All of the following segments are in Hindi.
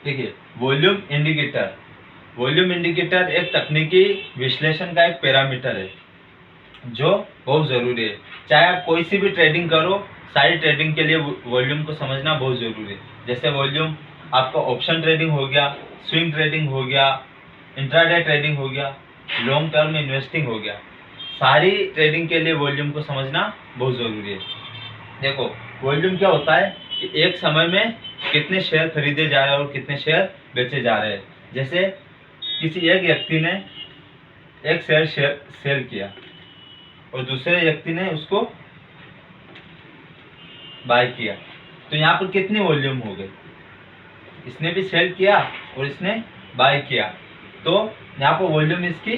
देखिए, वॉल्यूम इंडिकेटर एक तकनीकी विश्लेषण का एक पैरामीटर है जो बहुत ज़रूरी है। चाहे आप कोई सी भी ट्रेडिंग करो, सारी ट्रेडिंग के लिए वॉल्यूम को समझना बहुत ज़रूरी है। जैसे वॉल्यूम आपका ऑप्शन ट्रेडिंग हो गया, स्विंग ट्रेडिंग हो गया, इंट्राडे ट्रेडिंग हो गया, लॉन्ग टर्म इन्वेस्टिंग हो गया, सारी ट्रेडिंग के लिए वॉल्यूम को समझना बहुत ज़रूरी है। देखो, वॉल्यूम क्या होता है कि एक समय में कितने शेयर खरीदे जा रहे हैं और कितने शेयर बेचे जा रहे हैं। जैसे किसी एक व्यक्ति ने एक शेयर सेल किया और दूसरे व्यक्ति ने उसको बाय किया, तो यहाँ पर कितनी वॉल्यूम हो गई? इसने भी सेल किया और इसने बाय किया, तो यहाँ पर वॉल्यूम इसकी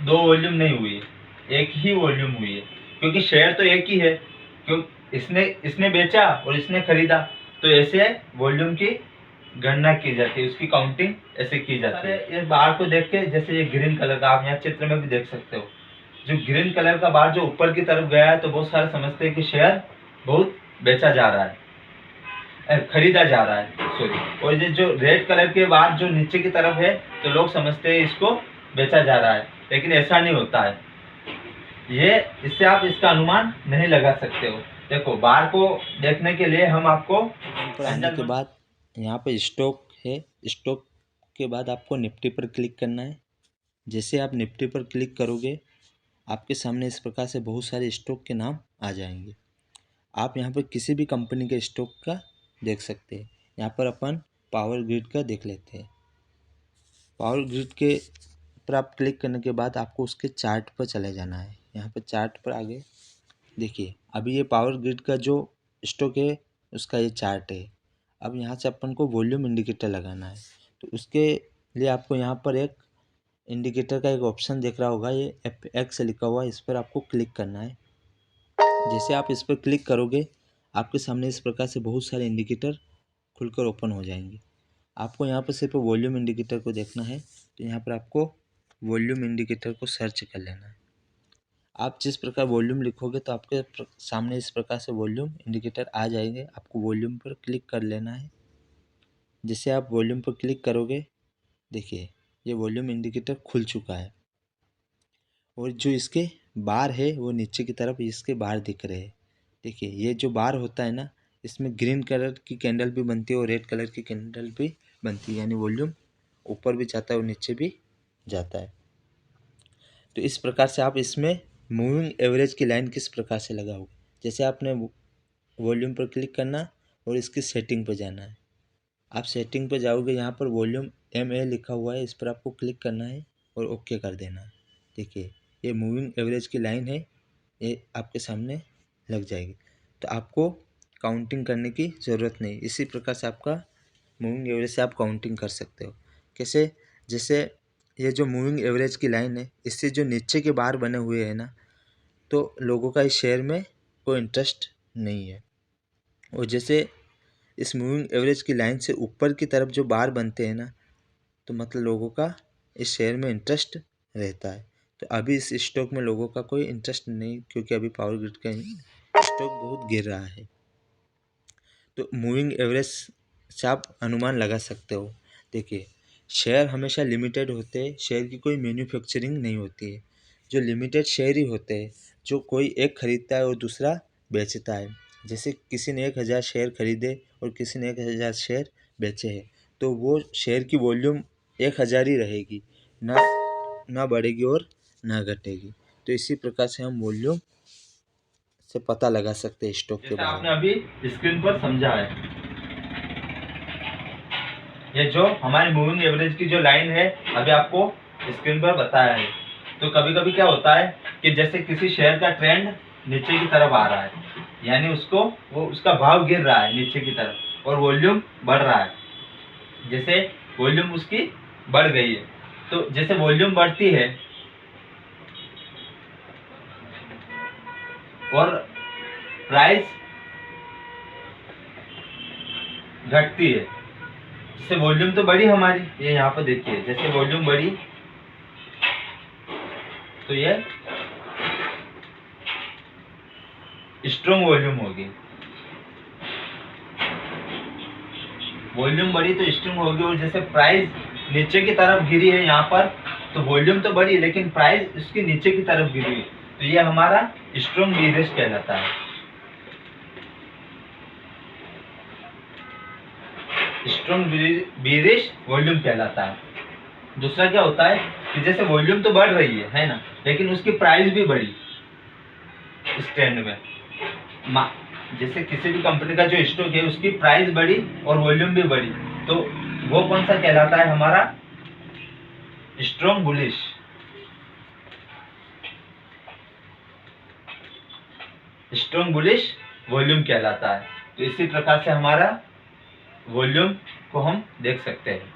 दो वॉल्यूम नहीं हुई है, एक ही वॉल्यूम हुई है, क्योंकि शेयर तो एक ही है। क्यों? इसने बेचा और इसने खरीदा, तो ऐसे वॉल्यूम की गणना की जाती है, उसकी काउंटिंग ऐसे की जाती है। ये बार को देख के, जैसे ये ग्रीन कलर का, आप यहाँ चित्र में भी देख सकते हो, जो ग्रीन कलर का बार जो ऊपर की तरफ गया है, तो बहुत सारे समझते हैं कि शेयर बहुत बेचा जा रहा है, खरीदा जा रहा है, सॉरी। और ये जो रेड कलर के बार जो नीचे की तरफ है, तो लोग समझते हैं इसको बेचा जा रहा है, लेकिन ऐसा नहीं होता है। ये इससे आप इसका अनुमान नहीं लगा सकते हो। देखो, बार को देखने के लिए हम आपको पर आने के बाद यहाँ पे स्टॉक है, स्टॉक के बाद आपको निफ्टी पर क्लिक करना है। जैसे आप निफ्टी पर क्लिक करोगे, आपके सामने इस प्रकार से बहुत सारे स्टॉक के नाम आ जाएंगे। आप यहाँ पर किसी भी कंपनी के स्टॉक का देख सकते हैं। यहाँ पर अपन पावर ग्रिड का देख लेते हैं। पावर ग्रिड के पर आप क्लिक करने के बाद आपको उसके चार्ट पर चले जाना है। यहाँ पर चार्ट पर आगे देखिए, अभी ये पावर ग्रिड का जो स्टॉक है उसका ये चार्ट है। अब यहाँ से अपन को वॉल्यूम इंडिकेटर लगाना है, तो उसके लिए आपको यहाँ पर एक इंडिकेटर का एक ऑप्शन दिख रहा होगा, ये FX लिखा हुआ है, इस पर आपको क्लिक करना है। जैसे आप इस पर क्लिक करोगे, आपके सामने इस प्रकार से बहुत सारे इंडिकेटर खुलकर ओपन हो जाएंगे। आपको यहाँ पर सिर्फ वॉल्यूम इंडिकेटर को देखना है, तो यहाँ पर आपको वॉल्यूम इंडिकेटर को सर्च कर लेना है। आप जिस प्रकार वॉल्यूम लिखोगे तो आपके सामने इस प्रकार से वॉल्यूम इंडिकेटर आ जाएंगे। आपको वॉल्यूम पर क्लिक कर लेना है। जैसे आप वॉल्यूम पर क्लिक करोगे, देखिए ये वॉल्यूम इंडिकेटर खुल चुका है और जो इसके बार है वो नीचे की तरफ इसके बार दिख रहे हैं। देखिए, ये जो बार होता है ना, इसमें ग्रीन कलर की कैंडल भी बनती है और रेड कलर की कैंडल भी बनती है, यानी वॉल्यूम ऊपर भी जाता है और नीचे भी जाता है। तो इस प्रकार से आप इसमें मूविंग एवरेज की लाइन किस प्रकार से लगाओगे, जैसे आपने वॉल्यूम पर क्लिक करना और इसकी सेटिंग पर जाना है। आप सेटिंग पर जाओगे, यहाँ पर वॉल्यूम MA लिखा हुआ है, इस पर आपको क्लिक करना है और ओके कर देना है। देखिए, ये मूविंग एवरेज की लाइन है, ये आपके सामने लग जाएगी। तो आपको काउंटिंग करने की ज़रूरत नहीं। इसी प्रकार से आपका मूविंग एवरेज से आप काउंटिंग कर सकते हो। कैसे? जैसे ये जो मूविंग एवरेज की लाइन है, इससे जो नीचे के बार बने हुए हैं ना, तो लोगों का इस शेयर में कोई इंटरेस्ट नहीं है। और जैसे इस मूविंग एवरेज की लाइन से ऊपर की तरफ जो बार बनते हैं ना, तो मतलब लोगों का इस शेयर में इंटरेस्ट रहता है। तो अभी इस स्टॉक में लोगों का कोई इंटरेस्ट नहीं, क्योंकि अभी पावर ग्रिड का स्टॉक बहुत गिर रहा है। तो मूविंग एवरेज से आप अनुमान लगा सकते हो। देखिए, शेयर हमेशा लिमिटेड होते हैं, शेयर की कोई मैन्युफैक्चरिंग नहीं होती है। जो लिमिटेड शेयर ही होते हैं, जो कोई एक खरीदता है और दूसरा बेचता है। जैसे किसी ने 1000 शेयर खरीदे और किसी ने 1000 शेयर बेचे हैं, तो वो शेयर की वॉल्यूम 1000 ही रहेगी, ना बढ़ेगी और ना घटेगी। तो इसी प्रकार से हम वॉल्यूम से पता लगा सकते हैं स्टॉक के बारे आपने में। अभी स्क्रीन पर समझा है, ये जो हमारी मूविंग एवरेज की जो लाइन है, अभी आपको स्क्रीन पर बताया है। तो कभी कभी क्या होता है कि जैसे किसी शेयर का ट्रेंड नीचे की तरफ आ रहा है, यानी उसका भाव गिर रहा है नीचे की तरफ और वॉल्यूम बढ़ रहा है। जैसे वॉल्यूम उसकी बढ़ गई है, तो जैसे वॉल्यूम बढ़ती है और प्राइस घटती है, जैसे वॉल्यूम तो बढ़ी हमारी, ये यहाँ पर देखिए, जैसे वॉल्यूम बढ़ी तो ये स्ट्रॉन्ग वॉल्यूम होगी। वॉल्यूम बढ़ी तो स्ट्रिंग होगी, और जैसे प्राइस नीचे की तरफ गिरी है यहाँ पर, तो वॉल्यूम तो बढ़ी लेकिन प्राइस उसके नीचे की तरफ गिरी है, तो ये हमारा स्ट्रॉन्ग बीरिश कहलाता है। स्ट्रॉन्ग बीरिश वॉल्यूम कहलाता है। दूसरा क्या होता है कि जैसे वॉल्यूम तो बढ़ रही है ना, लेकिन उसकी प्राइस भी बढ़ी इस ट्रेंड में। जैसे किसी भी कंपनी का जो स्टॉक है उसकी प्राइस बढ़ी और वॉल्यूम भी बढ़ी, तो वो कौन सा कहलाता है हमारा strong bullish. Strong bullish volume कहलाता है। तो इसी प्रकार से हमारा वॉल्यूम को हम देख सकते हैं।